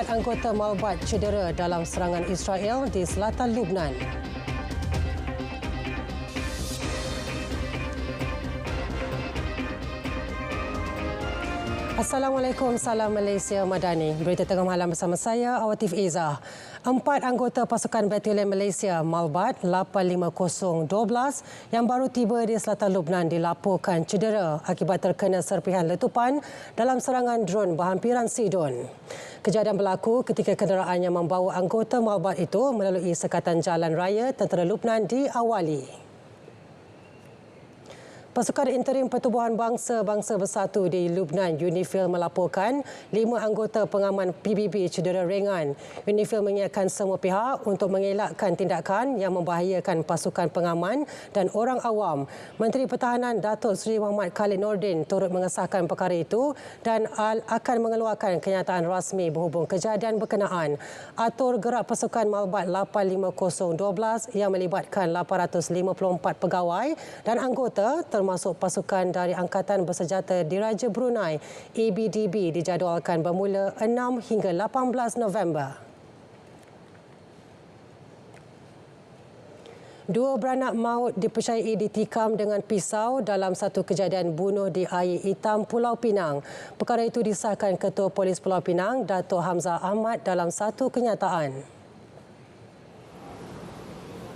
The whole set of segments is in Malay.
Empat anggota Malbat cedera dalam serangan Israel di selatan Lubnan. Assalamualaikum, salam Malaysia Madani. Berita tengah malam bersama saya, Awatif Izzah. Empat anggota pasukan Batalion Malaysia Malbat 85012 yang baru tiba di selatan Lubnan dilaporkan cedera akibat terkena serpihan letupan dalam serangan dron berhampiran Sidon. Kejadian berlaku ketika kenderaan yang membawa anggota Malbat itu melalui sekatan jalan raya Tentera Lubnan diawali. Pasukan Interim Pertubuhan Bangsa-Bangsa Bersatu di Lubnan, UNIFIL, melaporkan 5 anggota pengaman PBB cedera ringan. UNIFIL mengingatkan semua pihak untuk mengelakkan tindakan yang membahayakan pasukan pengaman dan orang awam. Menteri Pertahanan Datuk Seri Muhammad Khalid Nordin turut mengesahkan perkara itu dan akan mengeluarkan kenyataan rasmi berhubung kejadian berkenaan. Atur gerak pasukan Malbat 85012 yang melibatkan 854 pegawai dan anggota termasuk pasukan dari Angkatan Bersenjata Diraja Brunei ABDB dijadualkan bermula 6 hingga 18 November. Dua beranak maut dipercayai ditikam dengan pisau dalam satu kejadian bunuh di Air Hitam, Pulau Pinang. Perkara itu disahkan Ketua Polis Pulau Pinang, Dato' Hamzah Ahmad dalam satu kenyataan.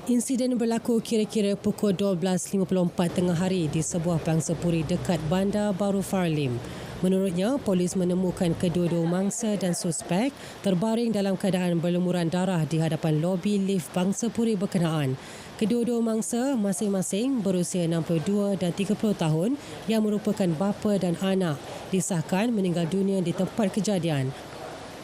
Insiden berlaku kira-kira pukul 12.54 tengah hari di sebuah pangsapuri dekat Bandar Baru Farlim. Menurutnya, polis menemukan kedua-dua mangsa dan suspek terbaring dalam keadaan berlumuran darah di hadapan lobi lift pangsapuri berkenaan. Kedua-dua mangsa masing-masing berusia 62 dan 30 tahun yang merupakan bapa dan anak disahkan meninggal dunia di tempat kejadian.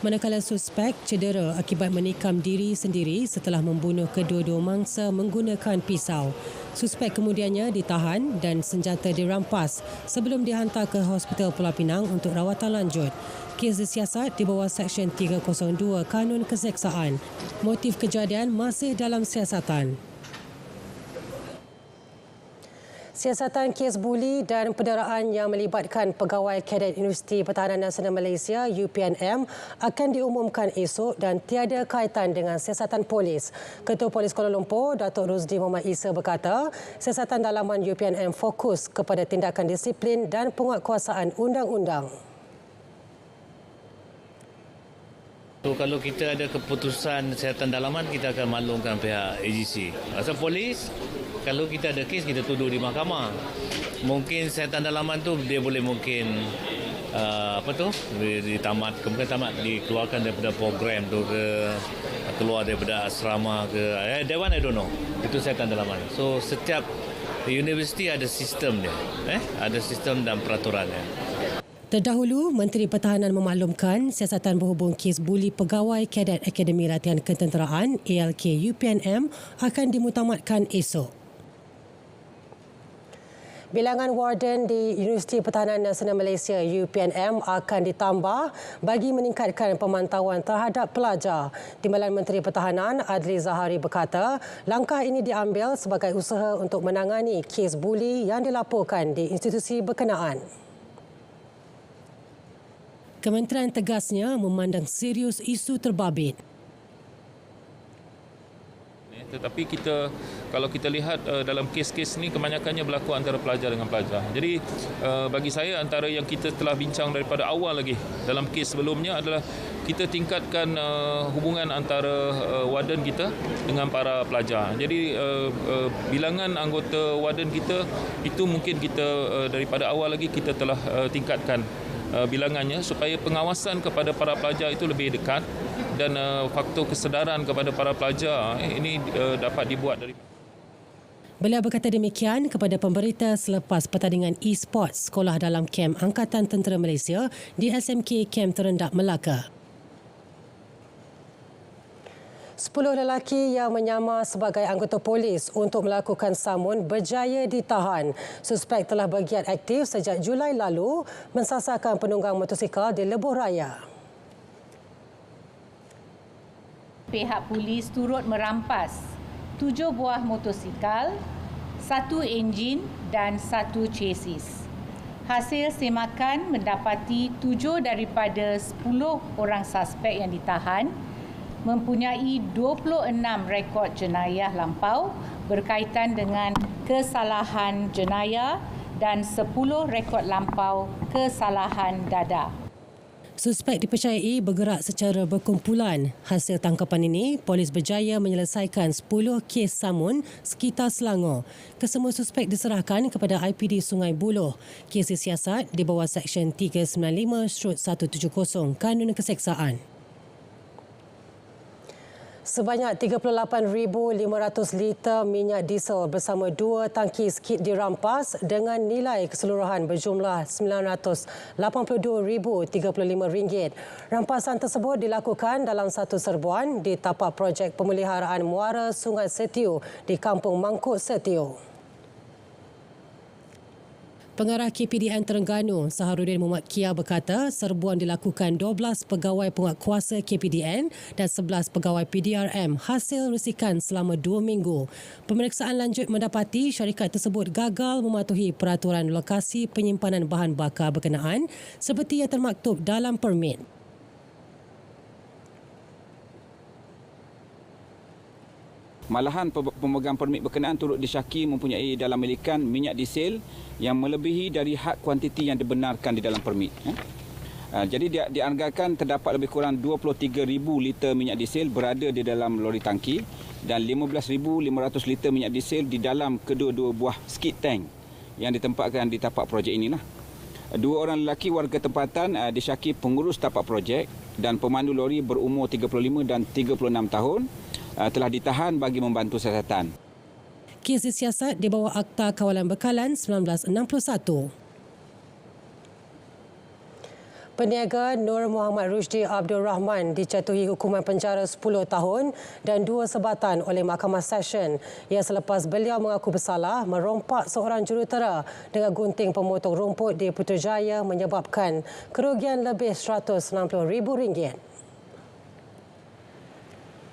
Manakala suspek cedera akibat menikam diri sendiri setelah membunuh kedua-dua mangsa menggunakan pisau. Suspek kemudiannya ditahan dan senjata dirampas sebelum dihantar ke Hospital Pulau Pinang untuk rawatan lanjut. Kes disiasat di bawah Seksyen 302 Kanun Keseksaan. Motif kejadian masih dalam siasatan. Siasatan kes buli dan penderaan yang melibatkan pegawai Kadet Universiti Pertahanan Nasional Malaysia UPNM akan diumumkan esok dan tiada kaitan dengan siasatan polis. Ketua Polis Kuala Lumpur, Datuk Rusdi Muhammad Isa berkata, siasatan dalaman UPNM fokus kepada tindakan disiplin dan penguatkuasaan undang-undang. So, kalau kita ada keputusan siasatan dalaman, kita akan maklumkan pihak AGC. Pasal polis, kalau kita ada kes, kita tuduh di mahkamah. Mungkin siasatan dalaman tu dia boleh mungkin dikeluarkan daripada program tu ke, keluar daripada asrama ke. That one I don't know. Itu siasatan dalaman. So setiap universiti ada sistem dia, ada sistem dan peraturannya. Terdahulu, Menteri Pertahanan memaklumkan siasatan berhubung kes buli pegawai Kadet Akademi Latihan Ketenteraan ALK UPNM akan dimutamatkan esok. Bilangan warden di Universiti Pertahanan Nasional Malaysia UPNM akan ditambah bagi meningkatkan pemantauan terhadap pelajar. Timbalan Menteri Pertahanan Adli Zahari berkata, langkah ini diambil sebagai usaha untuk menangani kes buli yang dilaporkan di institusi berkenaan. Kementerian tegasnya memandang serius isu terbabit. Tetapi kalau kita lihat dalam kes-kes ni kebanyakannya berlaku antara pelajar dengan pelajar. Jadi bagi saya antara yang kita telah bincang daripada awal lagi dalam kes sebelumnya adalah kita tingkatkan hubungan antara warden kita dengan para pelajar. Jadi bilangan anggota warden kita itu mungkin kita daripada awal lagi kita telah tingkatkan bilangannya supaya pengawasan kepada para pelajar itu lebih dekat dan faktor kesedaran kepada para pelajar ini dapat dibuat dari. Beliau berkata demikian kepada pemberita selepas pertandingan e-sports Sekolah Dalam Kem Angkatan Tentera Malaysia di SMK Kem Terendak, Melaka. 10 lelaki yang menyamar sebagai anggota polis untuk melakukan samun berjaya ditahan. Suspek telah bergiat aktif sejak Julai lalu mensasarkan penunggang motosikal di Lebuh Raya. Pihak polis turut merampas 7 buah motosikal, 1 enjin dan 1 chassis. Hasil semakan mendapati 7 daripada 10 orang suspek yang ditahan mempunyai 26 rekod jenayah lampau berkaitan dengan kesalahan jenayah dan 10 rekod lampau kesalahan dadah. Suspek dipercayai bergerak secara berkumpulan. Hasil tangkapan ini, polis berjaya menyelesaikan 10 kes samun sekitar Selangor. Kesemua suspek diserahkan kepada IPD Sungai Buloh. Kes disiasat di bawah Seksyen 395/170 Kanun Keseksaan. Sebanyak 38,500 liter minyak diesel bersama 2 tangki skid dirampas dengan nilai keseluruhan berjumlah RM982,035. Rampasan tersebut dilakukan dalam satu serbuan di tapak projek pemeliharaan muara Sungai Setiu di Kampung Mangkuk Setiu. Pengarah KPDN Terengganu, Saharudin Muhammad Kia berkata serbuan dilakukan 12 pegawai penguatkuasa KPDN dan 11 pegawai PDRM hasil risikan selama 2 minggu. Pemeriksaan lanjut mendapati syarikat tersebut gagal mematuhi peraturan lokasi penyimpanan bahan bakar berkenaan seperti yang termaktub dalam permit. Malahan pemegang permit berkenaan turut disyaki mempunyai dalam milikan minyak diesel yang melebihi dari had kuantiti yang dibenarkan di dalam permit. Jadi dianggarkan terdapat lebih kurang 23,000 liter minyak diesel berada di dalam lori tangki dan 15,500 liter minyak diesel di dalam kedua-dua buah skid tank yang ditempatkan di tapak projek inilah. 2 orang lelaki warga tempatan disyaki pengurus tapak projek dan pemandu lori berumur 35 dan 36 tahun telah ditahan bagi membantu siasatan. Kes disiasat di bawah Akta Kawalan Bekalan 1961. Peniaga Nur Muhammad Rusdi Abdul Rahman dijatuhi hukuman penjara 10 tahun dan 2 sebatan oleh Mahkamah Session ia selepas beliau mengaku bersalah merompak seorang jurutera dengan gunting pemotong rumput di Putrajaya menyebabkan kerugian lebih RM160,000.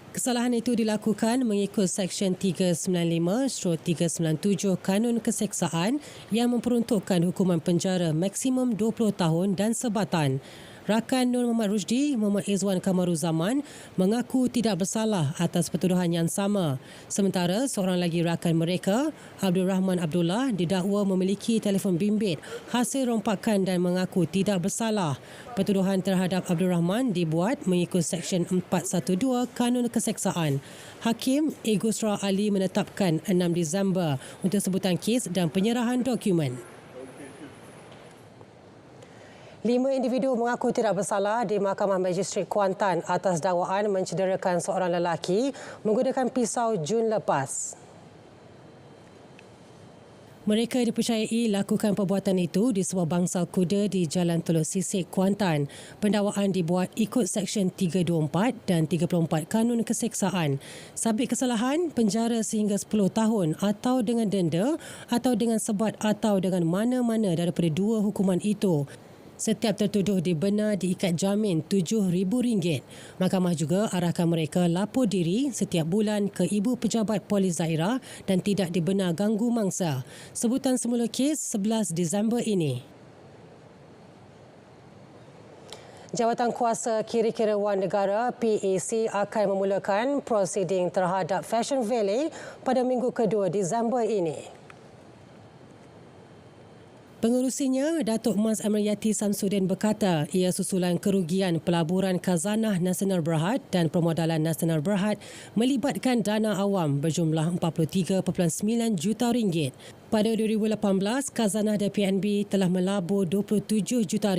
Kesalahan itu dilakukan mengikut Seksyen 395/397 Kanun Keseksaan yang memperuntukkan hukuman penjara maksimum 20 tahun dan sebatan. Rakan Nur Muhammad Rusdi, Muhammad Izwan Kamaruzaman, mengaku tidak bersalah atas pertuduhan yang sama. Sementara seorang lagi rakan mereka, Abdul Rahman Abdullah, didakwa memiliki telefon bimbit hasil rompakan dan mengaku tidak bersalah. Pertuduhan terhadap Abdul Rahman dibuat mengikut Seksyen 412 Kanun Keseksaan. Hakim Egusra Ali menetapkan 6 Disember untuk sebutan kes dan penyerahan dokumen. 5 individu mengaku tidak bersalah di Mahkamah Magistrat Kuantan atas dakwaan mencederakan seorang lelaki menggunakan pisau Jun lepas. Mereka dipercayai lakukan perbuatan itu di sebuah bangsal kuda di Jalan Teluk Sisik, Kuantan. Pendakwaan dibuat ikut Seksyen 324 dan 34 Kanun Keseksaan. Sabit kesalahan, penjara sehingga 10 tahun atau dengan denda atau dengan sebat atau dengan mana-mana daripada 2 hukuman itu. Setiap tertuduh dibena diikat jamin RM7,000. Mahkamah juga arahkan mereka lapor diri setiap bulan ke Ibu Pejabat Polis Daerah dan tidak dibena ganggu mangsa. Sebutan semula kes 11 Disember ini. Jawatan Kuasa Kira-Kira Wang Negara PAC akan memulakan prosiding terhadap Fashion Valley pada minggu kedua Disember ini. Pengurusinya, Datuk Mas Amriyati Samsudin berkata ia susulan kerugian pelaburan Khazanah Nasional Berhad dan permodalan Nasional Berhad melibatkan dana awam berjumlah RM43.9 juta. Pada 2018, Khazanah dan PNB telah melabur RM27 juta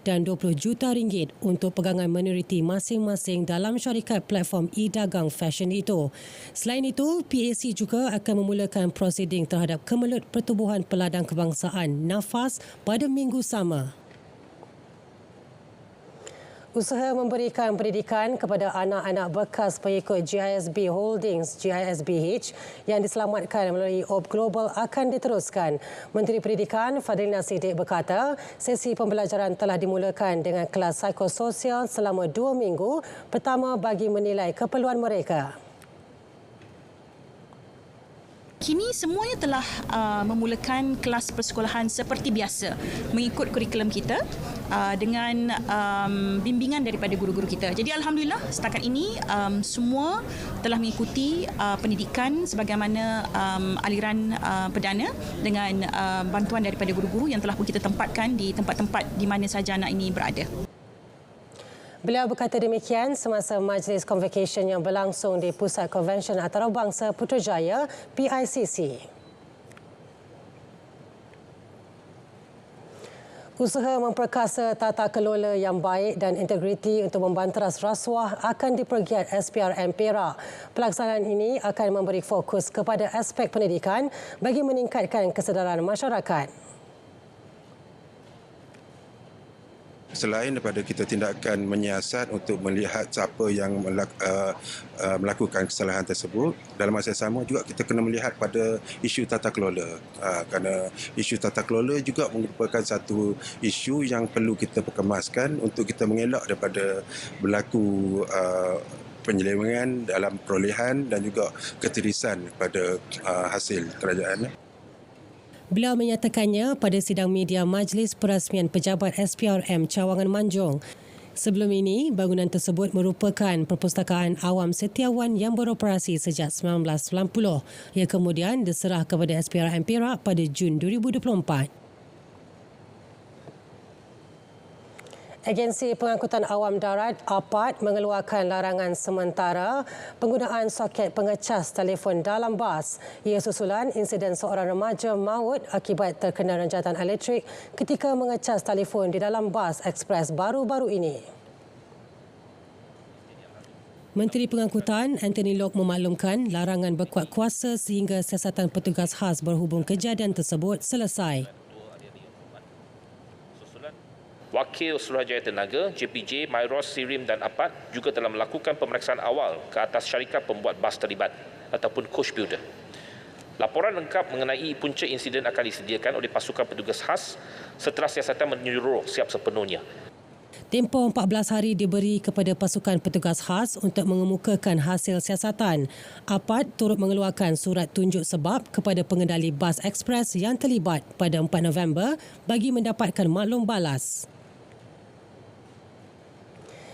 dan RM20 juta untuk pegangan minoriti masing-masing dalam syarikat platform e-dagang fashion itu. Selain itu, PAC juga akan memulakan prosiding terhadap Kemelut Pertubuhan Peladang Kebangsaan NAFAS pada minggu sama. Usaha memberikan pendidikan kepada anak-anak bekas pengikut GISB Holdings GISBH yang diselamatkan melalui OB Global akan diteruskan. Menteri Pendidikan Fadlina Siddiq berkata, sesi pembelajaran telah dimulakan dengan kelas psikososial selama 2 minggu pertama bagi menilai keperluan mereka. Kini semuanya telah memulakan kelas persekolahan seperti biasa mengikut kurikulum kita dengan bimbingan daripada guru-guru kita. Jadi alhamdulillah setakat ini semua telah mengikuti pendidikan sebagaimana aliran perdana dengan bantuan daripada guru-guru yang telah pun kita tempatkan di tempat-tempat di mana sahaja anak ini berada. Beliau berkata demikian semasa majlis convocation yang berlangsung di Pusat Konvensyen Antarabangsa Putrajaya, PICC. Usaha memperkasa tata kelola yang baik dan integriti untuk membanteras rasuah akan dipergiat SPRM Perak. Pelaksanaan ini akan memberi fokus kepada aspek pendidikan bagi meningkatkan kesedaran masyarakat. Selain daripada kita tindakan menyiasat untuk melihat siapa yang melakukan kesalahan tersebut, dalam masa yang sama juga kita kena melihat pada isu tata kelola. Kerana isu tata kelola juga merupakan satu isu yang perlu kita perkemaskan untuk kita mengelak daripada berlaku penyelewengan dalam perolehan dan juga ketirisan pada hasil kerajaan. Beliau menyatakannya pada sidang media Majlis Perasmian Pejabat SPRM Cawangan Manjung. Sebelum ini, bangunan tersebut merupakan perpustakaan awam setiawan yang beroperasi sejak 1990 yang kemudian diserah kepada SPRM Perak pada Jun 2024. Agensi Pengangkutan Awam Darat APAD mengeluarkan larangan sementara penggunaan soket pengecas telefon dalam bas. Ia susulan insiden seorang remaja maut akibat terkena renjatan elektrik ketika mengecas telefon di dalam bas ekspres baru-baru ini. Menteri Pengangkutan Anthony Loke memaklumkan larangan berkuat kuasa sehingga siasatan petugas khas berhubung kejadian tersebut selesai. Wakil Suruhanjaya Tenaga, JPJ, Myros, Sirim dan APAD juga telah melakukan pemeriksaan awal ke atas syarikat pembuat bas terlibat ataupun coach builder. Laporan lengkap mengenai punca insiden akan disediakan oleh pasukan petugas khas setelah siasatan menyeluruh siap sepenuhnya. Tempoh 14 hari diberi kepada pasukan petugas khas untuk mengemukakan hasil siasatan. APAD turut mengeluarkan surat tunjuk sebab kepada pengendali bas ekspres yang terlibat pada 4 November bagi mendapatkan maklum balas.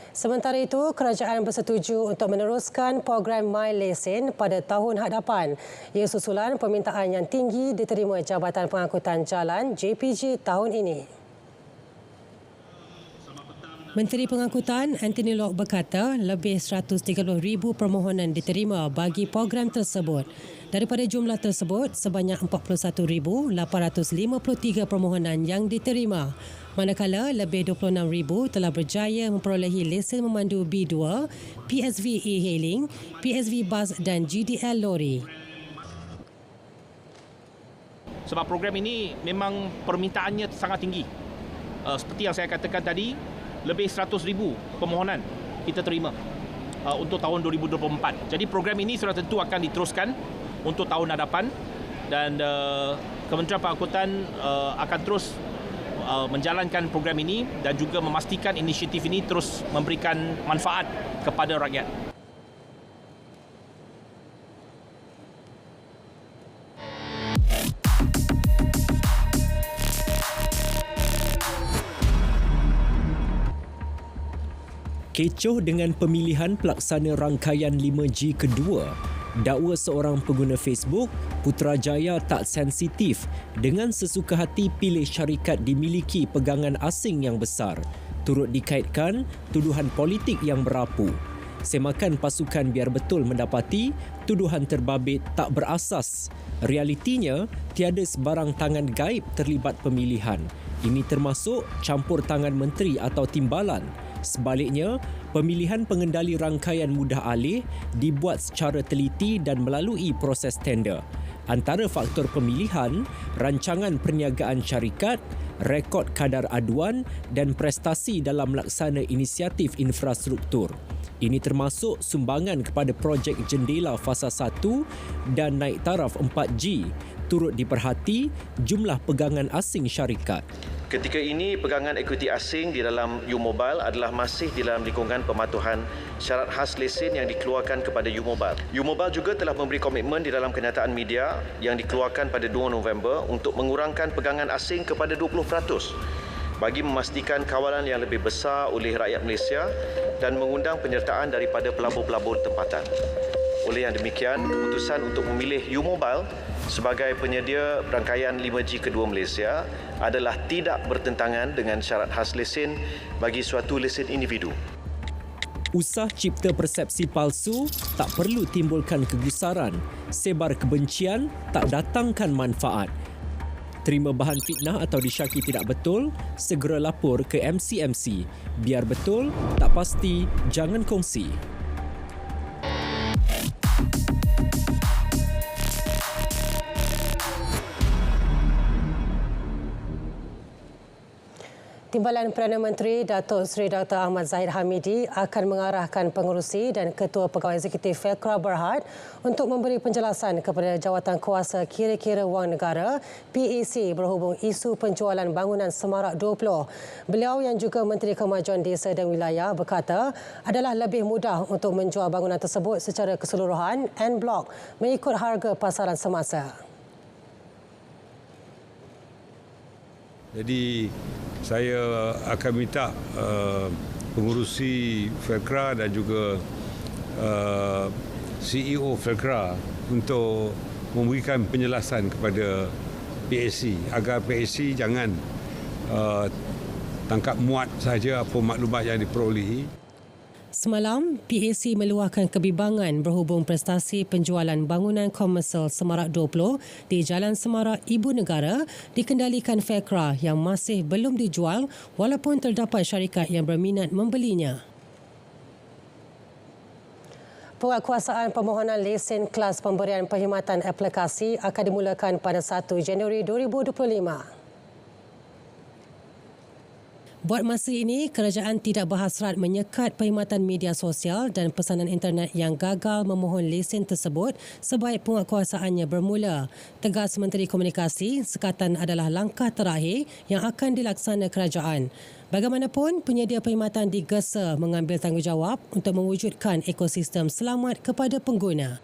Sementara itu, kerajaan bersetuju untuk meneruskan program MyLesen pada tahun hadapan. Ia susulan permintaan yang tinggi diterima Jabatan Pengangkutan Jalan JPJ tahun ini. Menteri Pengangkutan Anthony Loke berkata lebih 130,000 permohonan diterima bagi program tersebut. Daripada jumlah tersebut, sebanyak 41,853 permohonan yang diterima. Manakala lebih 26,000 telah berjaya memperolehi lesen memandu B2, PSV e-hailing, PSV bus dan GDL lori. Sebab program ini memang permintaannya sangat tinggi. Seperti yang saya katakan tadi, lebih 100,000 permohonan kita terima untuk tahun 2024. Jadi program ini sudah tentu akan diteruskan untuk tahun hadapan dan Kementerian Pengangkutan akan terus menjalankan program ini dan juga memastikan inisiatif ini terus memberikan manfaat kepada rakyat. Kecoh dengan pemilihan pelaksana rangkaian 5G kedua. Dakwa seorang pengguna Facebook, Putrajaya tak sensitif dengan sesuka hati pilih syarikat dimiliki pegangan asing yang besar. Turut dikaitkan tuduhan politik yang berapu. Semakan pasukan biar betul mendapati tuduhan terbabit tak berasas. Realitinya, tiada sebarang tangan gaib terlibat pemilihan. Ini termasuk campur tangan menteri atau timbalan. Sebaliknya, pemilihan pengendali rangkaian mudah alih dibuat secara teliti dan melalui proses tender. Antara faktor pemilihan, rancangan perniagaan syarikat, rekod kadar aduan dan prestasi dalam melaksana inisiatif infrastruktur. Ini termasuk sumbangan kepada projek jendela fasa 1 dan naik taraf 4G, turut diperhati jumlah pegangan asing syarikat. Ketika ini, pegangan ekuiti asing di dalam U-Mobile adalah masih di dalam lingkungan pematuhan syarat khas lesen yang dikeluarkan kepada U-Mobile. U-Mobile juga telah memberi komitmen di dalam kenyataan media yang dikeluarkan pada 2 November untuk mengurangkan pegangan asing kepada 20% bagi memastikan kawalan yang lebih besar oleh rakyat Malaysia dan mengundang penyertaan daripada pelabur-pelabur tempatan. Oleh yang demikian, keputusan untuk memilih U-Mobile sebagai penyedia rangkaian 5G kedua Malaysia adalah tidak bertentangan dengan syarat khas lesen bagi suatu lesen individu. Usah cipta persepsi palsu tak perlu timbulkan kegusaran. Sebar kebencian tak datangkan manfaat. Terima bahan fitnah atau disyaki tidak betul, segera lapor ke MCMC. Biar betul, tak pasti, jangan kongsi. Timbalan Perdana Menteri Datuk Seri Dr. Ahmad Zahid Hamidi akan mengarahkan pengerusi dan Ketua Pegawai Eksekutif FECRA Berhad untuk memberi penjelasan kepada Jawatan Kuasa Kira-kira Wang Negara PAC berhubung isu penjualan bangunan Semarak 20. Beliau yang juga Menteri Kemajuan Desa dan Wilayah berkata adalah lebih mudah untuk menjual bangunan tersebut secara keseluruhan en blok mengikut harga pasaran semasa. Jadi saya akan minta pengurusi FECRA dan juga CEO FECRA untuk memberikan penjelasan kepada PAC agar PAC jangan tangkap muat saja apa maklumat yang diperolehi. Semalam, PAC meluahkan kebimbangan berhubung prestasi penjualan bangunan komersial Semarak 20 di Jalan Semarak Ibu Negara dikendalikan FECRA yang masih belum dijual walaupun terdapat syarikat yang berminat membelinya. Penguatkuasaan permohonan lesen kelas pemberian perkhidmatan aplikasi akan dimulakan pada 1 Januari 2025. Buat masa ini, kerajaan tidak berhasrat menyekat perkhidmatan media sosial dan pesanan internet yang gagal memohon lesen tersebut sebaik penguatkuasaannya bermula. Tegas Menteri Komunikasi, sekatan adalah langkah terakhir yang akan dilaksana kerajaan. Bagaimanapun, penyedia perkhidmatan digesa mengambil tanggungjawab untuk mewujudkan ekosistem selamat kepada pengguna.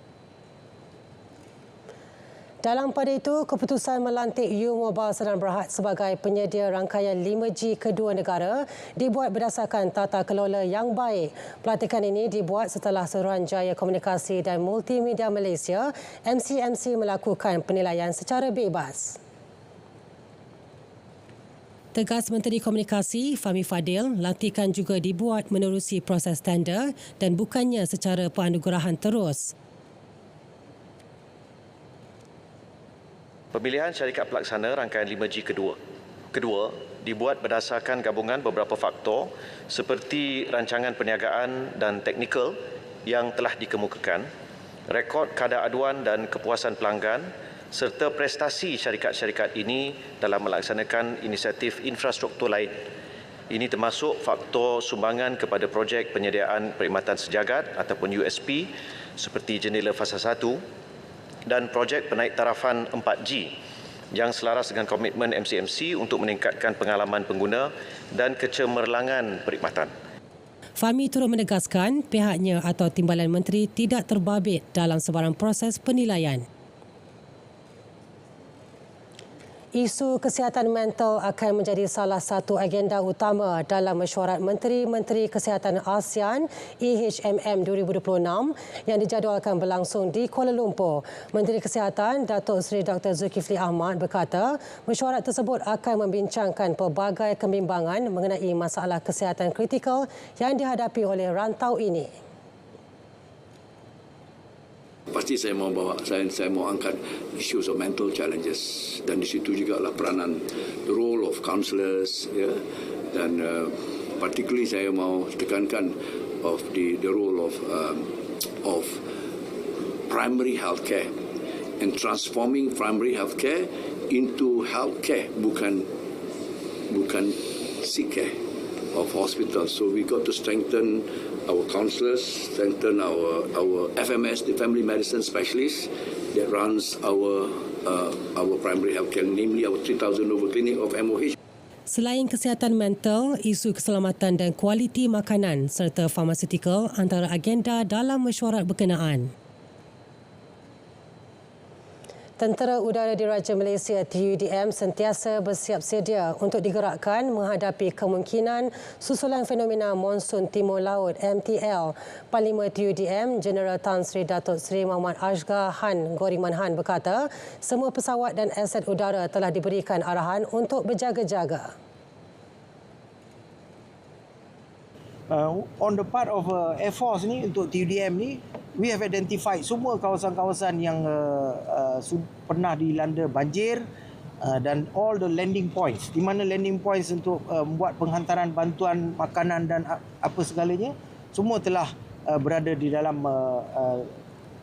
Dalam pada itu, keputusan melantik U-Mobile Sdn Bhd sebagai penyedia rangkaian 5G kedua negara dibuat berdasarkan tata kelola yang baik. Pelantikan ini dibuat setelah Suruhanjaya Komunikasi dan Multimedia Malaysia MCMC melakukan penilaian secara bebas. Tegas Menteri Komunikasi Fahmi Fadil, lantikan juga dibuat menerusi proses tender dan bukannya secara penganugerahan terus. Pemilihan syarikat pelaksana rangkaian 5G kedua dibuat berdasarkan gabungan beberapa faktor seperti rancangan perniagaan dan teknikal yang telah dikemukakan, rekod kadar aduan dan kepuasan pelanggan serta prestasi syarikat-syarikat ini dalam melaksanakan inisiatif infrastruktur lain. Ini termasuk faktor sumbangan kepada projek penyediaan perkhidmatan sejagat ataupun USP seperti jendela fasa 1 dan projek penaiktarafan 4G yang selaras dengan komitmen MCMC untuk meningkatkan pengalaman pengguna dan kecemerlangan perkhidmatan. Fahmi turut menegaskan pihaknya atau timbalan menteri tidak terbabit dalam sebarang proses penilaian. Isu kesihatan mental akan menjadi salah satu agenda utama dalam mesyuarat Menteri-Menteri Kesihatan ASEAN EHMM 2026 yang dijadualkan berlangsung di Kuala Lumpur. Menteri Kesihatan Datuk Seri Dr. Zulkifli Ahmad berkata mesyuarat tersebut akan membincangkan pelbagai kebimbangan mengenai masalah kesihatan kritikal yang dihadapi oleh rantau ini. Pasti saya mau angkat issues of mental challenges dan di situ juga lah peranan the role of counsellors dan particularly saya mau tekankan of the role of primary healthcare and transforming primary healthcare into healthcare bukan sick care of hospitals. So we got to strengthen our counsellors, strengthen our FMS, the family medicine specialists, that runs our primary health care, namely our 3,000 over clinic of MOH. Selain kesihatan mental, isu keselamatan dan kualiti makanan serta farmasetikal antara agenda dalam mesyuarat berkenaan. Tentera Udara Diraja Malaysia TUDM sentiasa bersiap sedia untuk digerakkan menghadapi kemungkinan susulan fenomena monsun Timur Laut MTL. Panglima TUDM Jeneral Tan Sri Datuk Seri Muhammad Ashgar Han Goriman Han berkata, semua pesawat dan aset udara telah diberikan arahan untuk berjaga-jaga. On the part of Air Force ni, untuk TUDM ni, we have identified semua kawasan-kawasan yang pernah dilanda banjir dan all the landing points, di mana landing points untuk membuat penghantaran bantuan makanan dan apa segalanya, semua telah berada di dalam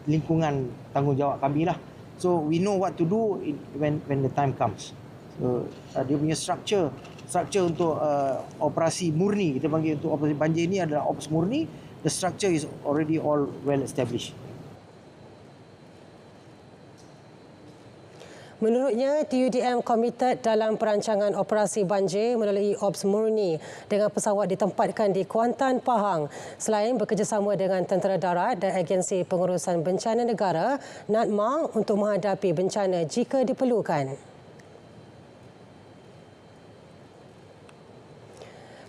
lingkungan tanggungjawab kami lah. So we know what to do when the time comes. So dia punya structure untuk operasi murni, kita panggil untuk operasi banjir ni adalah ops murni. The structure is already all well established. Menurutnya, TUDM komited dalam perancangan operasi banjir melalui Ops Murni dengan pesawat ditempatkan di Kuantan, Pahang selain bekerjasama dengan Tentera Darat dan Agensi Pengurusan Bencana Negara NADMA untuk menghadapi bencana jika diperlukan.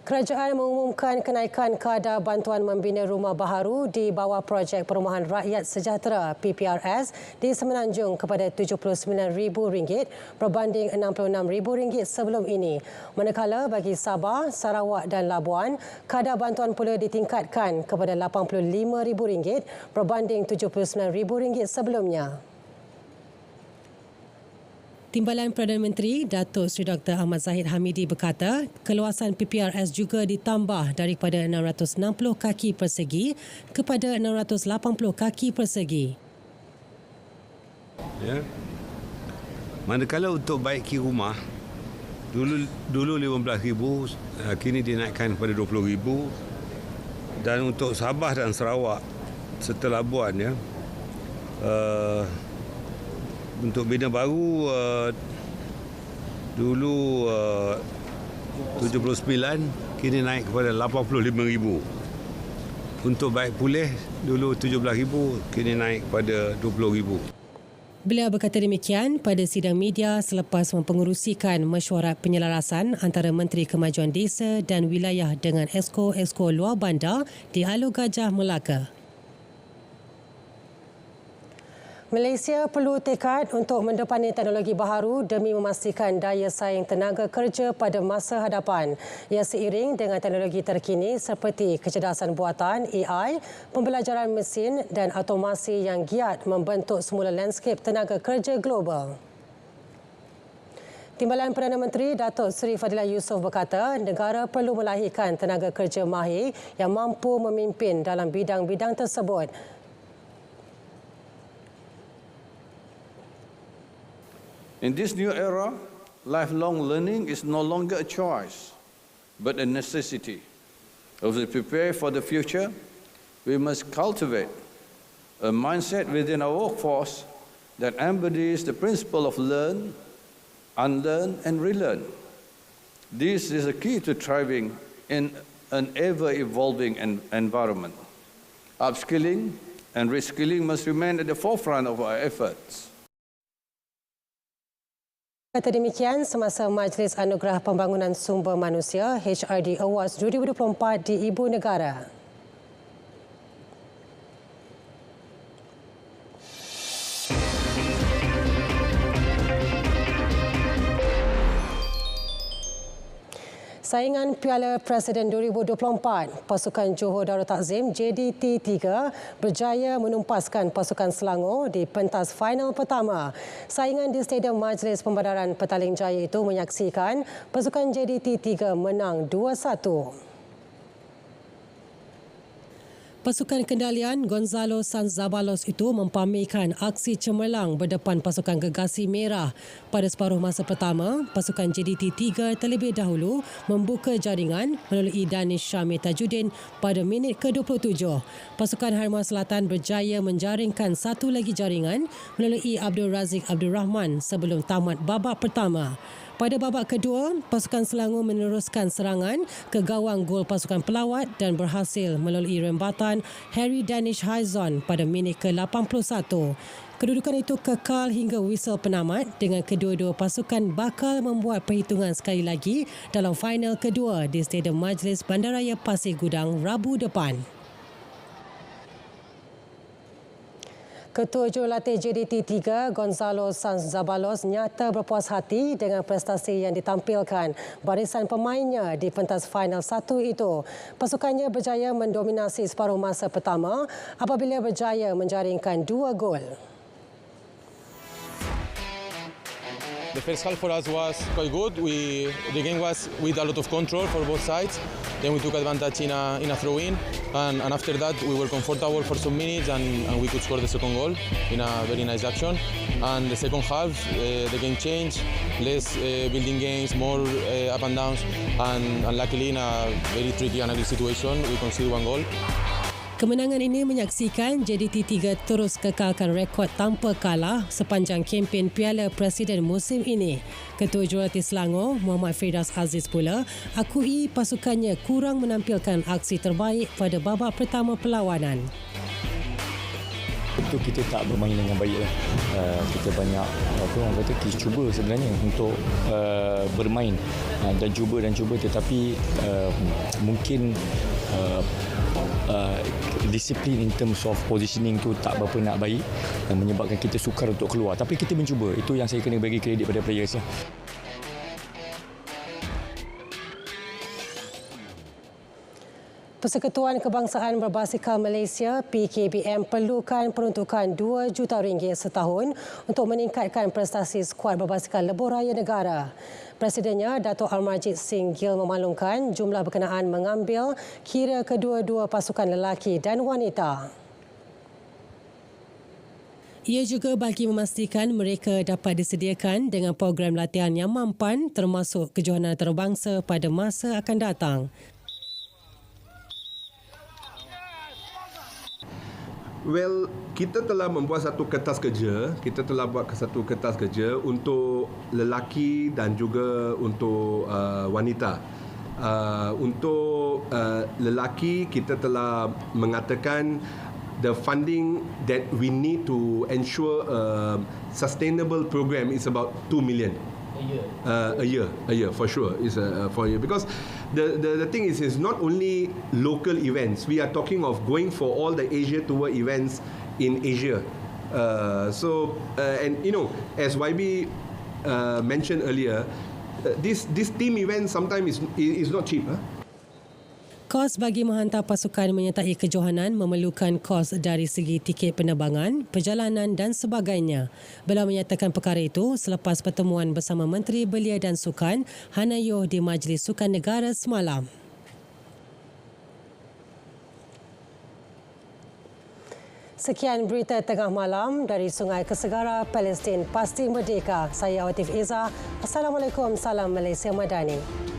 Kerajaan mengumumkan kenaikan kadar bantuan membina rumah baharu di bawah Projek Perumahan Rakyat Sejahtera PPRS di Semenanjung kepada RM79,000 berbanding RM66,000 sebelum ini. Manakala bagi Sabah, Sarawak dan Labuan, kadar bantuan pula ditingkatkan kepada RM85,000 berbanding RM79,000 sebelumnya. Timbalan Perdana Menteri Datuk Seri Dr. Ahmad Zahid Hamidi berkata, keluasan PPRS juga ditambah daripada 660 kaki persegi kepada 680 kaki persegi. Ya. Manakala untuk baiki rumah, dulu RM15,000, kini dinaikkan kepada RM20,000. Dan untuk Sabah dan Sarawak serta Labuan, ya, untuk bina baru dulu 79, kini naik kepada 85,000. Untuk baik pulih dulu 17,000, kini naik kepada 20,000. Beliau berkata demikian pada sidang media selepas mempengerusikan mesyuarat penyelarasan antara Menteri Kemajuan Desa dan Wilayah dengan Esko Luar Bandar di Alor Gajah, Melaka. Malaysia perlu tekad untuk mendepani teknologi baharu demi memastikan daya saing tenaga kerja pada masa hadapan. Ia seiring dengan teknologi terkini seperti kecerdasan buatan AI, pembelajaran mesin dan automasi yang giat membentuk semula landscape tenaga kerja global. Timbalan Perdana Menteri Datuk Seri Fadilah Yusof berkata, negara perlu melahirkan tenaga kerja mahir yang mampu memimpin dalam bidang-bidang tersebut. In this new era, lifelong learning is no longer a choice, but a necessity. As we prepare for the future, we must cultivate a mindset within our workforce that embodies the principle of learn, unlearn, and relearn. This is a key to thriving in an ever-evolving environment. Upskilling and reskilling must remain at the forefront of our efforts. Kata demikian semasa Majlis Anugerah Pembangunan Sumber Manusia HRD Awards 2024 di Ibu Negara. Saingan Piala Presiden 2024, pasukan Johor Darul Takzim JDT3 berjaya menumpaskan pasukan Selangor di pentas final pertama. Saingan di Stadium Majlis Pembandaran Petaling Jaya itu menyaksikan pasukan JDT3 menang 2-1. Pasukan kendalian Gonzalo Sanzabalos itu mempamerkan aksi cemerlang berdepan pasukan Gergasi Merah. Pada separuh masa pertama, pasukan JDT 3 terlebih dahulu membuka jaringan melalui Danish Syamir Tajuddin pada minit ke-27. Pasukan Harimau Selatan berjaya menjaringkan satu lagi jaringan melalui Abdul Razik Abdul Rahman sebelum tamat babak pertama. Pada babak kedua, pasukan Selangor meneruskan serangan ke gawang gol pasukan pelawat dan berhasil melalui rembatan Harry Danish Haizon pada minit ke-81. Kedudukan itu kekal hingga whistle penamat dengan kedua-dua pasukan bakal membuat perhitungan sekali lagi dalam final kedua di Stadium Majlis Bandaraya Pasir Gudang Rabu depan. Ketua Jurulatih JDT 3, Gonzalo Sanzabalos, nyata berpuas hati dengan prestasi yang ditampilkan barisan pemainnya di pentas final 1 itu. Pasukannya berjaya mendominasi separuh masa pertama apabila berjaya menjaringkan 2 gol. The first half for us was quite good. The game was with a lot of control for both sides. Then we took advantage in a throw-in, and after that we were comfortable for some minutes, and we could score the second goal in a very nice action. And the second half, the game changed, less building games, more up and downs, and luckily in a very tricky and ugly situation, we conceded 1 goal. Kemenangan ini menyaksikan JDT 3 terus kekalkan rekod tanpa kalah sepanjang kempen Piala Presiden musim ini. Ketua Jurulatih Selangor, Muhammad Firdaus Aziz pula, akui pasukannya kurang menampilkan aksi terbaik pada babak pertama perlawanan. Itu kita tak bermain dengan baiklah. Kita banyak orang kata kita cuba sebenarnya untuk bermain dan cuba tetapi mungkin disiplin in terms of positioning tu tak berapa nak baik dan menyebabkan kita sukar untuk keluar. Tapi kita mencuba. Itu yang saya kena bagi kredit pada players lah. Persekutuan Kebangsaan Berbasikal Malaysia PKBM perlukan peruntukan RM2 juta setahun untuk meningkatkan prestasi skuad berbasikal lebuh raya negara. Presidennya, Dato' Almarjid Singh Gill memaklumkan jumlah berkenaan mengambil kira kedua-dua pasukan lelaki dan wanita. Ia juga bagi memastikan mereka dapat disediakan dengan program latihan yang mampan termasuk kejohanan antarabangsa pada masa akan datang. Well, kita telah membuat satu kertas kerja. Kita telah buat satu kertas kerja untuk lelaki dan juga untuk wanita. Untuk lelaki, kita telah mengatakan the funding that we need to ensure a sustainable program is about 2 million. A year for sure is for a year, because the thing is not only local events. We are talking of going for all the Asia Tour events in Asia. And you know, as YB mentioned earlier, this team event sometimes is not cheap. Kos bagi menghantar pasukan menyertai kejohanan memerlukan kos dari segi tiket penerbangan, perjalanan dan sebagainya. Beliau menyatakan perkara itu selepas pertemuan bersama Menteri Belia dan Sukan Hana Yoh di Majlis Sukan Negara semalam. Sekian berita tengah malam dari Sungai Kesegara, Palestin Pasti Merdeka. Saya Awatif Izzah. Assalamualaikum, salam Malaysia Madani.